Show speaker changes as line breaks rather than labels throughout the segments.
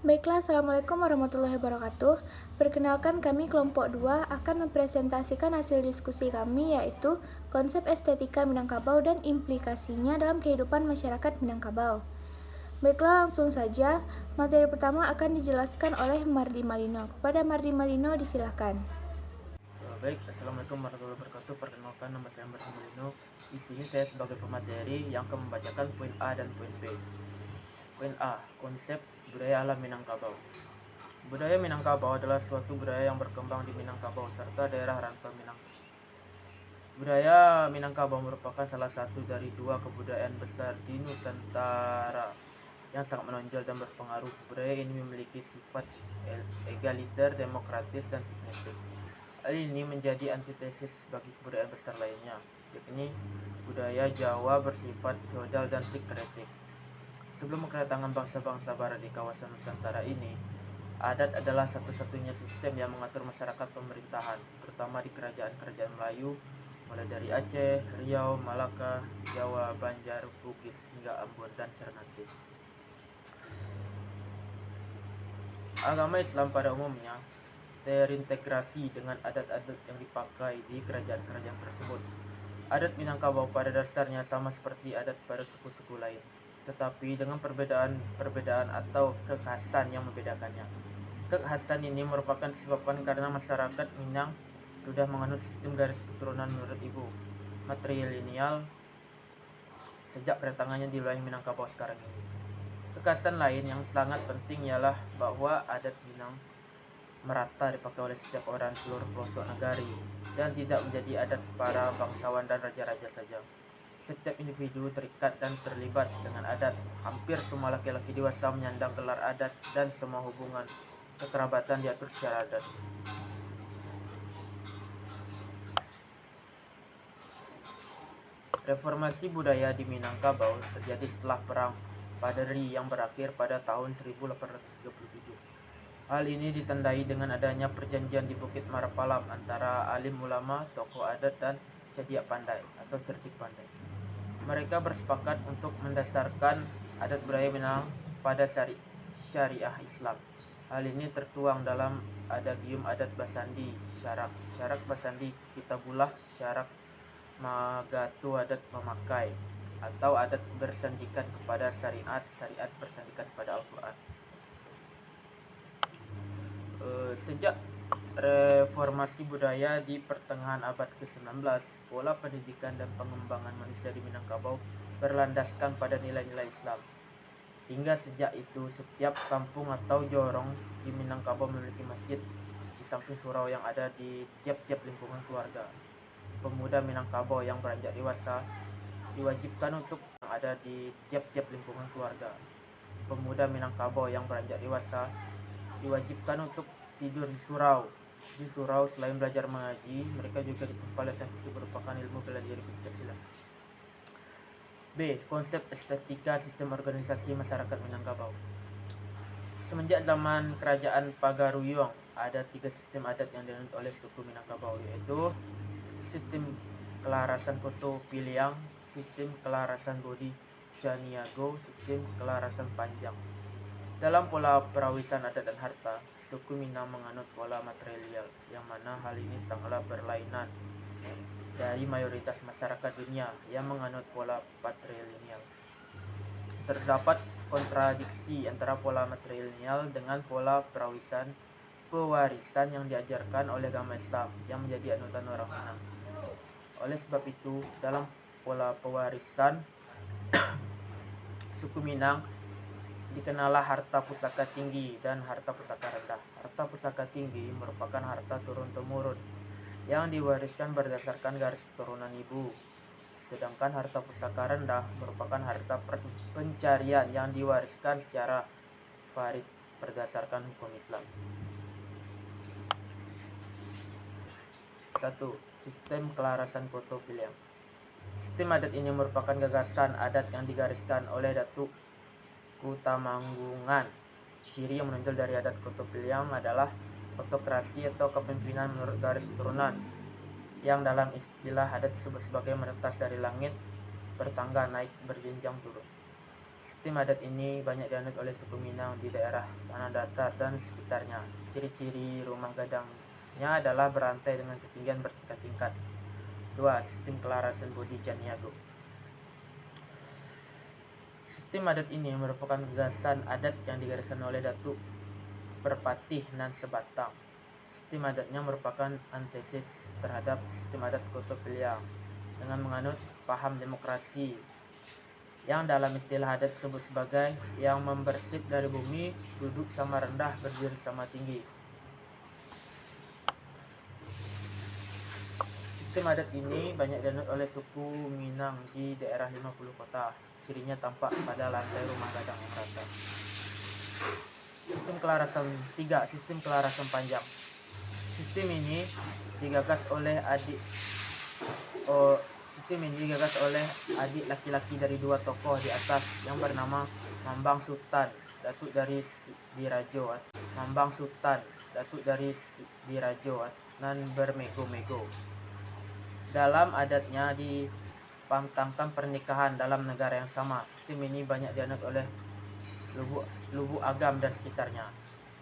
Baiklah, Assalamualaikum warahmatullahi wabarakatuh. Perkenalkan, kami kelompok 2 akan mempresentasikan hasil diskusi kami, yaitu konsep estetika Minangkabau dan implikasinya dalam kehidupan masyarakat Minangkabau. Baiklah, langsung saja. Materi pertama akan dijelaskan oleh Mardi Malino. Kepada Mardi Malino, disilahkan.
Baik, Assalamualaikum warahmatullahi wabarakatuh. Perkenalkan, nama saya Mardi Malino. Di sini saya sebagai pemateri yang akan membacakan poin A dan poin B. Poin A, konsep budaya alam Minangkabau. Budaya Minangkabau adalah suatu budaya yang berkembang di Minangkabau serta daerah rantau Minangkabau. Budaya Minangkabau merupakan salah satu dari dua kebudayaan besar di Nusantara yang sangat menonjol dan berpengaruh. Budaya ini memiliki sifat egaliter, demokratis, dan sinkretik. Hal ini menjadi antitesis bagi kebudayaan besar lainnya, yakni budaya Jawa bersifat feodal dan sinkretik. Sebelum kedatangan bangsa-bangsa barat di kawasan Nusantara ini, adat adalah satu-satunya sistem yang mengatur masyarakat pemerintahan, terutama di kerajaan-kerajaan Melayu, mulai dari Aceh, Riau, Malaka, Jawa, Banjar, Bugis, hingga Ambon dan Ternate. Agama Islam pada umumnya terintegrasi dengan adat-adat yang dipakai di kerajaan-kerajaan tersebut. Adat Minangkabau pada dasarnya sama seperti adat pada suku-suku lain, tetapi dengan perbedaan atau kekhasan yang membedakannya. Kekhasan ini merupakan disebabkan karena masyarakat Minang sudah menganut sistem garis keturunan menurut ibu matrilineal sejak kedatangannya di wilayah Minangkabau sekarang ini. Kekhasan lain yang sangat penting ialah bahwa adat Minang merata dipakai oleh setiap orang seluruh pelosok negari dan tidak menjadi adat para bangsawan dan raja-raja saja. Setiap individu terikat dan terlibat dengan adat. Hampir semua laki-laki dewasa menyandang gelar adat dan semua hubungan kekerabatan diatur secara adat. Reformasi budaya di Minangkabau terjadi setelah Perang Paderi yang berakhir pada tahun 1837. Hal ini ditandai dengan adanya perjanjian di Bukit Marapalam antara alim ulama, tokoh adat, dan cediak pandai atau cerdik pandai. Mereka bersepakat untuk mendasarkan adat budaya Minang pada syariah Islam. Hal ini tertuang dalam Adagium Adat Basandi Syarak, Syarak Basandi Kitabullah, Syarak Magatu Adat Memakai, atau adat bersandikan kepada syariat, syariat bersandikan kepada Al-Quran. Sejak reformasi budaya di pertengahan abad ke-19, pola pendidikan dan pengembangan manusia di Minangkabau berlandaskan pada nilai-nilai Islam. Hingga sejak itu, setiap kampung atau jorong di Minangkabau memiliki masjid di samping surau yang ada di tiap-tiap lingkungan keluarga. Pemuda Minangkabau yang beranjak dewasa diwajibkan untuk yang ada di tiap-tiap lingkungan keluarga. Pemuda Minangkabau yang beranjak dewasa diwajibkan untuk tidur di surau. Di surau selain belajar mengaji, mereka juga ditempa latihan fisik merupakan ilmu bela diri Pancasila. B. Konsep estetika sistem organisasi masyarakat Minangkabau. Semenjak zaman kerajaan Pagaruyung, ada 3 sistem adat yang dianut oleh suku Minangkabau, yaitu sistem kelarasan Koto Piliang, sistem kelarasan Bodi Caniago, sistem kelarasan Panjang. Dalam pola perawisan adat dan harta, suku Minang menganut pola matrilineal, yang mana hal ini sangatlah berlainan dari mayoritas masyarakat dunia yang menganut pola patrilineal. Terdapat kontradiksi antara pola matrilineal dengan pola pewarisan yang diajarkan oleh agama Islam yang menjadi anutan orang Minang. Oleh sebab itu, dalam pola pewarisan suku Minang dikenallah harta pusaka tinggi dan harta pusaka rendah. Harta pusaka tinggi merupakan harta turun-temurun yang diwariskan berdasarkan garis keturunan ibu. Sedangkan harta pusaka rendah merupakan harta pencarian yang diwariskan secara farid berdasarkan hukum Islam. 1. Sistem kelarasan Koto Piliang. Sistem adat ini merupakan gagasan adat yang digariskan oleh Datuk Kutamanggungan. Ciri yang menonjol dari adat Koto Piliang adalah autokrasi atau kepemimpinan menurut garis keturunan, yang dalam istilah adat disebut sebagai menetas dari langit, bertangga naik, berjenjang turun. Sistem adat ini banyak dianut oleh suku Minang di daerah tanah datar dan sekitarnya. Ciri-ciri rumah gadangnya adalah berantai dengan ketinggian bertingkat-tingkat. 2. Sistem kelarasan Bodi Caniago. Sistem adat ini merupakan gagasan adat yang digariskan oleh Datuk Perpatih Nan Sebatang. Sistem adatnya merupakan antesis terhadap sistem adat Kota Piliang dengan menganut paham demokrasi yang dalam istilah adat disebut sebagai yang membersih dari bumi, duduk sama rendah, berdiri sama tinggi. Sistem adat ini banyak dianut oleh suku Minang di daerah 50 kota. Cirinya tampak pada lantai rumah gadang yang rata. Sistem kelarasan 3. Sistem kelarasan panjang. Sistem ini digagas oleh adik laki-laki dari dua tokoh di atas yang bernama Mambang Sultan, Datuk dari Dirajo nan bermego-mego. Dalam adatnya dipantangkan pernikahan dalam negara yang sama. Sistem ini banyak dianut oleh Lubuk Agam dan sekitarnya.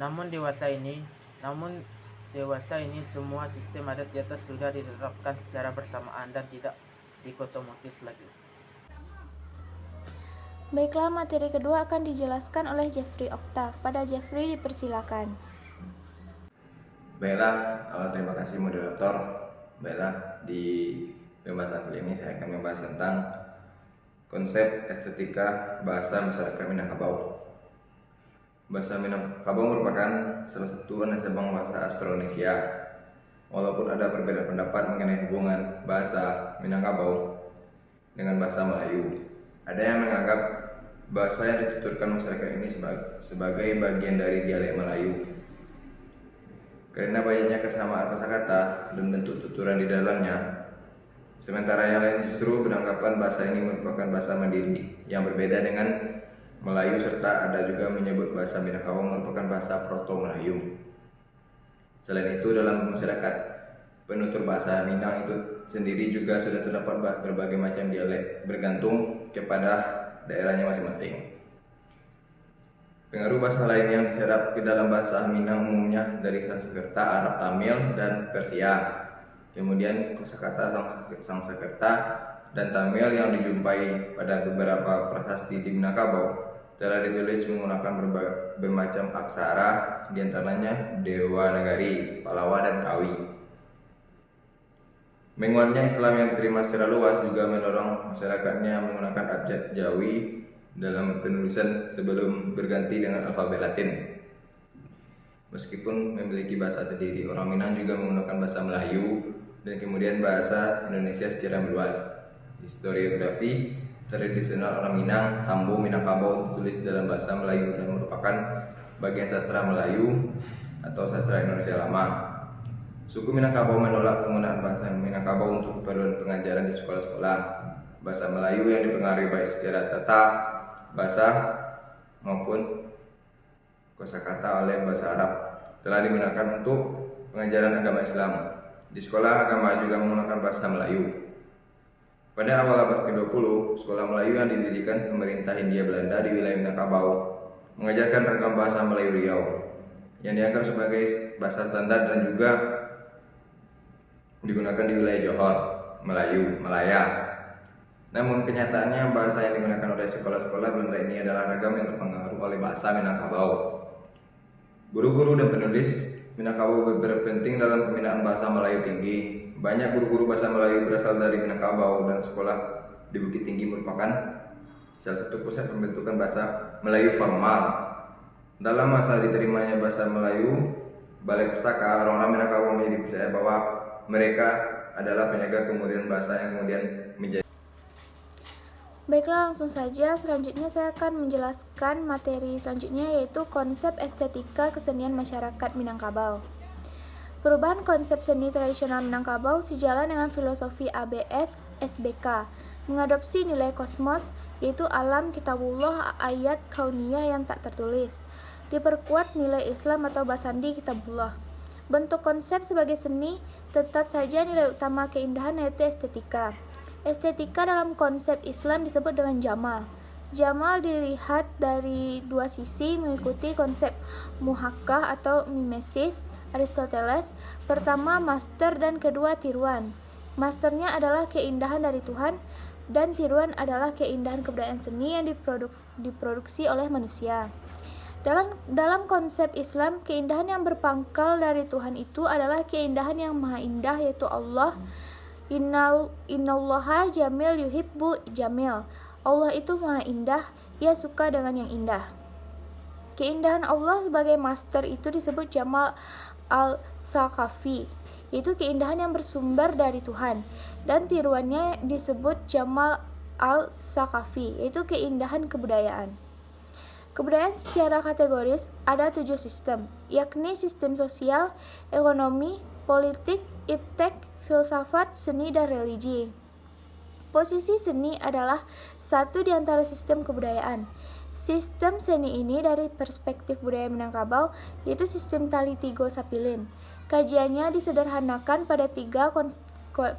Namun dewasa ini semua sistem adat di atas sudah diterapkan secara bersamaan dan tidak dikotomotis lagi.
Baiklah, materi kedua akan dijelaskan oleh Jeffrey Okta. Pada Jeffrey dipersilakan.
Baiklah, terima kasih moderator. Baiklah, di pembahasan kali ini saya akan membahas tentang konsep estetika bahasa masyarakat Minangkabau. Bahasa Minangkabau merupakan salah satu anak cabang bahasa Austronesia. Walaupun ada perbedaan pendapat mengenai hubungan bahasa Minangkabau dengan bahasa Melayu, ada yang menganggap bahasa yang dituturkan masyarakat ini sebagai bagian dari dialek Melayu. Karena banyaknya kesamaan kosakata dan bentuk tuturan di dalamnya, sementara yang lain justru beranggapan bahasa ini merupakan bahasa mandiri yang berbeda dengan Melayu, serta ada juga menyebut bahasa Minangkabau merupakan bahasa Proto-Melayu. Selain itu, dalam masyarakat penutur bahasa Minang itu sendiri juga sudah terdapat berbagai macam dialek bergantung kepada daerahnya masing-masing. Pengaruh bahasa lain yang diserap ke dalam bahasa Minang umumnya dari Sanskerta, Arab, Tamil, dan Persia. Kemudian kosakata Sanskerta dan Tamil yang dijumpai pada beberapa prasasti di Minangkabau telah ditulis menggunakan bermacam aksara, diantaranya Dewa Nagari, Palawa, dan Kawi. Menguatnya Islam yang diterima secara luas juga mendorong masyarakatnya menggunakan abjad Jawi dalam penulisan sebelum berganti dengan alfabet Latin. Meskipun memiliki bahasa sendiri, orang Minang juga menggunakan bahasa Melayu dan kemudian bahasa Indonesia secara meluas. Historiografi tradisional orang Minang, Tambo Minangkabau ditulis dalam bahasa Melayu dan merupakan bagian sastra Melayu atau sastra Indonesia lama. Suku Minangkabau menolak penggunaan bahasa Minangkabau untuk keperluan pengajaran di sekolah-sekolah. Bahasa Melayu yang dipengaruhi baik secara tata bahasa maupun kosakata oleh bahasa Arab telah digunakan untuk pengajaran agama Islam. Di sekolah agama juga menggunakan bahasa Melayu. Pada awal abad ke-20, sekolah Melayu yang didirikan pemerintah Hindia Belanda di wilayah Minangkabau mengajarkan ragam bahasa Melayu Riau yang dianggap sebagai bahasa standar dan juga digunakan di wilayah Johor, Melayu, Malaya. Namun kenyataannya bahasa yang digunakan oleh sekolah-sekolah Belanda ini adalah ragam yang terpengaruh oleh bahasa Minangkabau. Guru-guru dan penulis Minangkabau berpenting dalam pembinaan bahasa Melayu tinggi. Banyak guru-guru bahasa Melayu berasal dari Minangkabau dan sekolah di Bukit Tinggi merupakan salah satu pusat pembentukan bahasa Melayu formal. Dalam masa diterimanya bahasa Melayu, Balai Pustaka, orang-orang Minangkabau menjadi percaya bahwa mereka adalah penjaga kemudian bahasa yang kemudian menjadi.
Baiklah, langsung saja. Selanjutnya saya akan menjelaskan materi selanjutnya, yaitu konsep estetika kesenian masyarakat Minangkabau. Perubahan konsep seni tradisional Minangkabau sejalan dengan filosofi ABS SBK, mengadopsi nilai kosmos, yaitu alam kitabullah, ayat kauniyah yang tak tertulis, diperkuat nilai Islam atau basandi kitabullah. Bentuk konsep sebagai seni, tetap saja nilai utama keindahan yaitu estetika. Estetika dalam konsep Islam disebut dengan jamal. Jamal dilihat dari dua sisi mengikuti konsep muhakkah atau mimesis Aristoteles. Pertama master dan kedua tiruan. Masternya adalah keindahan dari Tuhan dan tiruan adalah keindahan kebudayaan seni yang diproduksi oleh manusia. Dalam konsep Islam, keindahan yang berpangkal dari Tuhan itu adalah keindahan yang maha indah, yaitu Allah. Innallaha jamil yuhibbu jamil. Allah itu maha indah, ia suka dengan yang indah. Keindahan Allah sebagai master itu disebut Jamal al-Saqafi, yaitu keindahan yang bersumber dari Tuhan. Dan tiruannya disebut Jamal al-Saqafi, yaitu keindahan kebudayaan. Kebudayaan secara kategoris ada 7 sistem, yakni sistem sosial, ekonomi, politik, iptek, filsafat, seni, dan religi. Posisi seni adalah satu di antara sistem kebudayaan. Sistem seni ini dari perspektif budaya Minangkabau yaitu sistem Tali Tigo Sapilin. Kajiannya disederhanakan pada 3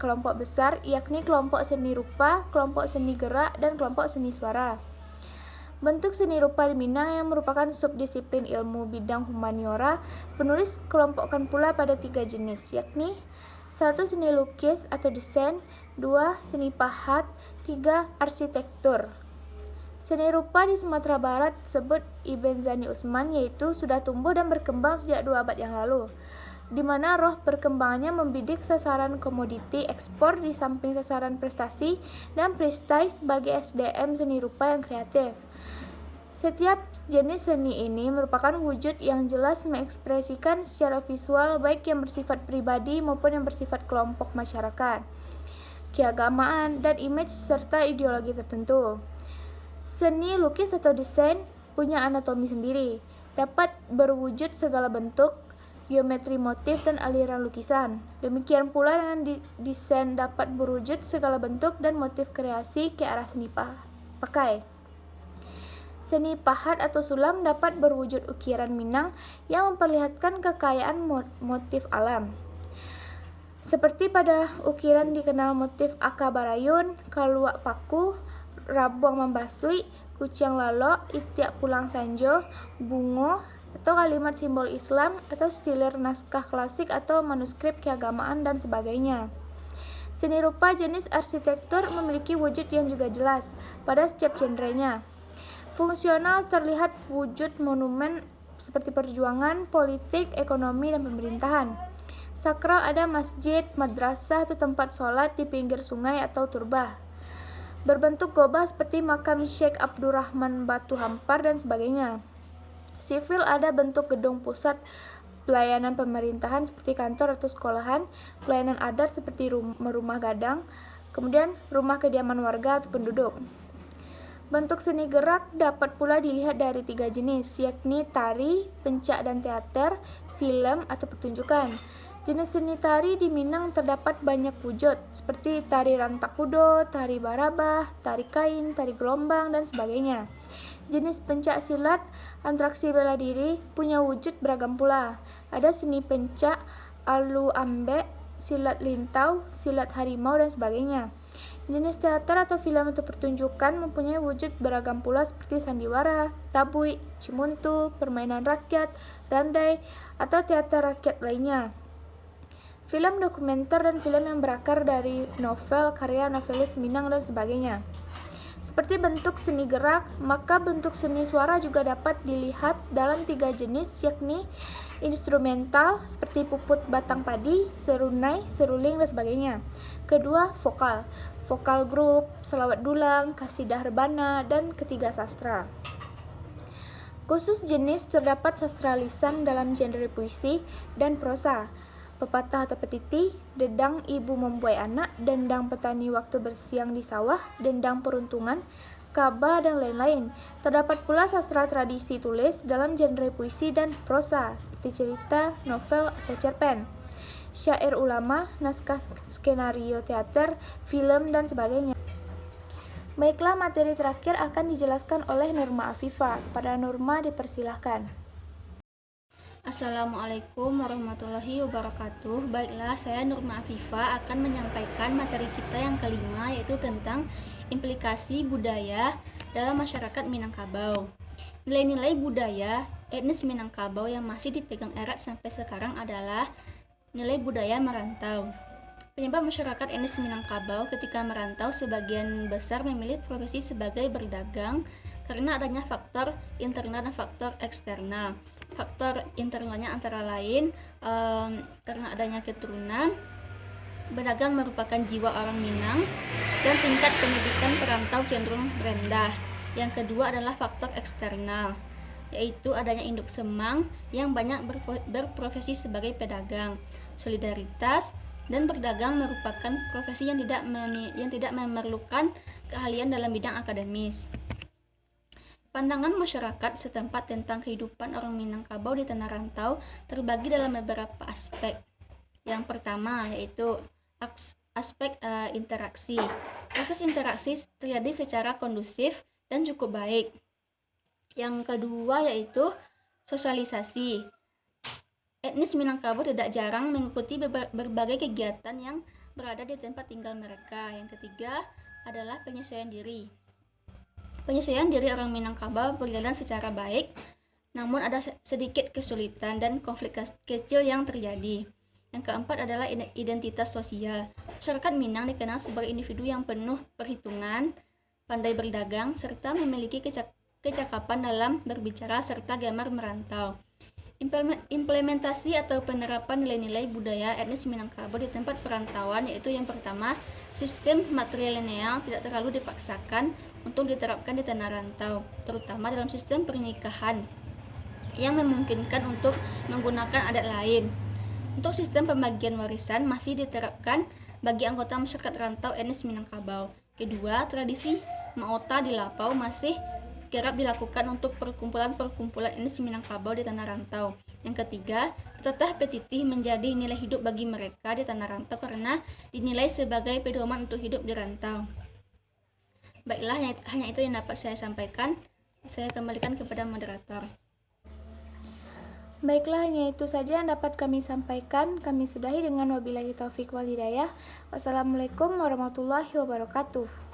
kelompok besar, yakni kelompok seni rupa, kelompok seni gerak, dan kelompok seni suara. Bentuk seni rupa di Minang yang merupakan subdisiplin ilmu bidang humaniora, penulis kelompokkan pula pada 3 jenis, yakni 1. Seni lukis atau desain, 2. Seni pahat, 3. Arsitektur. Seni rupa di Sumatera Barat disebut Ibn Zani Usman, yaitu sudah tumbuh dan berkembang sejak 2 abad yang lalu, di mana roh perkembangannya membidik sasaran komoditi ekspor di samping sasaran prestasi dan prestis bagi SDM seni rupa yang kreatif. Setiap jenis seni ini merupakan wujud yang jelas mengekspresikan secara visual baik yang bersifat pribadi maupun yang bersifat kelompok masyarakat, keagamaan, dan image serta ideologi tertentu. Seni lukis atau desain punya anatomi sendiri, dapat berwujud segala bentuk, geometri motif, dan aliran lukisan. Demikian pula dengan desain dapat berwujud segala bentuk dan motif kreasi ke arah seni pakai. Seni pahat atau sulam dapat berwujud ukiran Minang yang memperlihatkan kekayaan motif alam. Seperti pada ukiran dikenal motif Aka Barayun, Kaluak Paku, Rabuang Mambasui, Kuciang Lalo, Itiak Pulang Sanjo, Bungo, atau kalimat simbol Islam, atau stiler naskah klasik atau manuskrip keagamaan, dan sebagainya. Seni rupa jenis arsitektur memiliki wujud yang juga jelas pada setiap genrenya. Fungsional terlihat wujud monumen seperti perjuangan, politik, ekonomi, dan pemerintahan. Sakral ada masjid, madrasah, atau tempat sholat di pinggir sungai atau turbah. Berbentuk gobah seperti makam Syekh Abdurrahman Batu Hampar dan sebagainya. Sivil ada bentuk gedung pusat pelayanan pemerintahan seperti kantor atau sekolahan, pelayanan adat seperti rumah gadang, kemudian rumah kediaman warga atau penduduk. Bentuk seni gerak dapat pula dilihat dari 3 jenis, yakni tari, pencak dan teater, film atau pertunjukan. Jenis seni tari di Minang terdapat banyak wujud, seperti tari rantak kudo, tari barabah, tari kain, tari gelombang, dan sebagainya. Jenis pencak silat, atraksi bela diri, punya wujud beragam pula. Ada seni pencak, alu ambek, silat lintau, silat harimau, dan sebagainya. Jenis teater atau film atau pertunjukan mempunyai wujud beragam pula seperti sandiwara, tabui, cimuntu, permainan rakyat, randai, atau teater rakyat lainnya. Film dokumenter dan film yang berakar dari novel, karya novelis Minang, dan sebagainya. Seperti bentuk seni gerak, maka bentuk seni suara juga dapat dilihat dalam 3 jenis, yakni instrumental seperti puput batang padi, serunai, seruling, dan sebagainya. Kedua, vokal grup, selawat dulang, kasidah rebana, dan ketiga sastra. Khusus jenis terdapat sastra lisan dalam genre puisi dan prosa, pepatah atau petiti, dendang ibu membuai anak, dendang petani waktu bersiang di sawah, dendang peruntungan, kaba, dan lain-lain. Terdapat pula sastra tradisi tulis dalam genre puisi dan prosa, seperti cerita, novel, atau cerpen, syair ulama, naskah skenario teater, film, dan sebagainya. Baiklah, materi terakhir akan dijelaskan oleh Nurma Afifah. Kepada Nurma dipersilahkan.
Assalamualaikum warahmatullahi wabarakatuh. Baiklah, saya Nurma Afifah akan menyampaikan materi kita yang kelima, yaitu tentang implikasi budaya dalam masyarakat Minangkabau. Nilai-nilai budaya etnis Minangkabau yang masih dipegang erat sampai sekarang adalah nilai budaya merantau. Penyebab masyarakat etnis Minangkabau ketika merantau sebagian besar memilih profesi sebagai berdagang karena adanya faktor internal dan faktor eksternal. Faktor internalnya antara lain karena adanya keturunan, berdagang merupakan jiwa orang Minang, dan tingkat pendidikan perantau cenderung rendah. Yang kedua adalah faktor eksternal, yaitu adanya induk Semang yang banyak berprofesi sebagai pedagang. Solidaritas dan berdagang merupakan profesi yang tidak memerlukan keahlian dalam bidang akademis. Pandangan masyarakat setempat tentang kehidupan orang Minangkabau di tanah rantau terbagi dalam beberapa aspek. Yang pertama yaitu aspek interaksi. Proses interaksi terjadi secara kondusif dan cukup baik. Yang kedua yaitu sosialisasi. Etnis Minangkabau tidak jarang mengikuti berbagai kegiatan yang berada di tempat tinggal mereka. Yang ketiga adalah penyesuaian diri. Penyesuaian diri orang Minangkabau berjalan secara baik, namun ada sedikit kesulitan dan konflik kecil yang terjadi. Yang keempat adalah identitas sosial. Masyarakat Minang dikenal sebagai individu yang penuh perhitungan, pandai berdagang, serta memiliki kecakapan dalam berbicara serta gemar merantau. Implementasi atau penerapan nilai-nilai budaya etnis Minangkabau di tempat perantauan yaitu yang pertama, sistem matrilineal tidak terlalu dipaksakan untuk diterapkan di tanah rantau, terutama dalam sistem pernikahan yang memungkinkan untuk menggunakan adat lain. Untuk sistem pembagian warisan masih diterapkan bagi anggota masyarakat rantau etnis Minangkabau. Kedua, tradisi Maota di Lapau masih kerap dilakukan untuk perkumpulan-perkumpulan etnis Minangkabau di tanah rantau. Yang ketiga, teteh petitih menjadi nilai hidup bagi mereka di tanah rantau karena dinilai sebagai pedoman untuk hidup di rantau. Baiklah, hanya itu yang dapat saya sampaikan. Saya kembalikan kepada moderator.
Baiklah, hanya itu saja yang dapat kami sampaikan. Kami sudahi dengan wabillahi taufik wal hidayah. Wassalamualaikum warahmatullahi wabarakatuh.